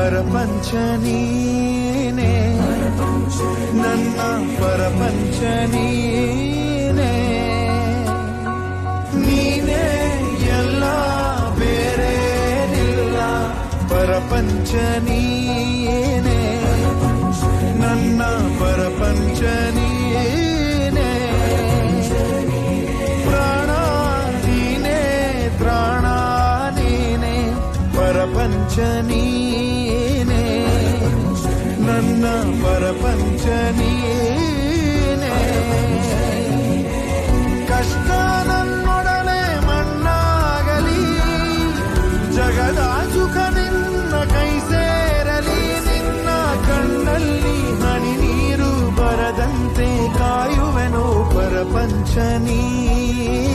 ಪರಪಂಚ ನೀನೇ, ನನ್ನ ಪರಪಂಚ ನೀನೇ, ನೀನೇ ಎಲ್ಲ ಬೇರೇನಿಲ್ಲ. ಪರಪಂಚ ನೀನೇ, ನನ್ನ ಪರಪಂಚ ನೀನೇ, ಪ್ರಾಣ ನೀನೇ, ತ್ರಾಣ ನೀನೇ, ಪರಪಂಚ ನೀನೇ, ನನ್ನ ಪರಪಂಚ ನೀನೇ. ಕಷ್ಟ ನನ್ನೊಡನೆ ಮಣ್ಣಾಗಲಿ, ಜಗದ ಸುಖ ನಿನ್ನ ಕೈ ಸೇರಲಿ. ನಿನ್ನ ಕಣ್ಣಲ್ಲಿ ಹನಿ ನೀರು ಬರದಂತೆ ಕಾಯುವೆನು. ಪರಪಂಚ ನೀನೇ.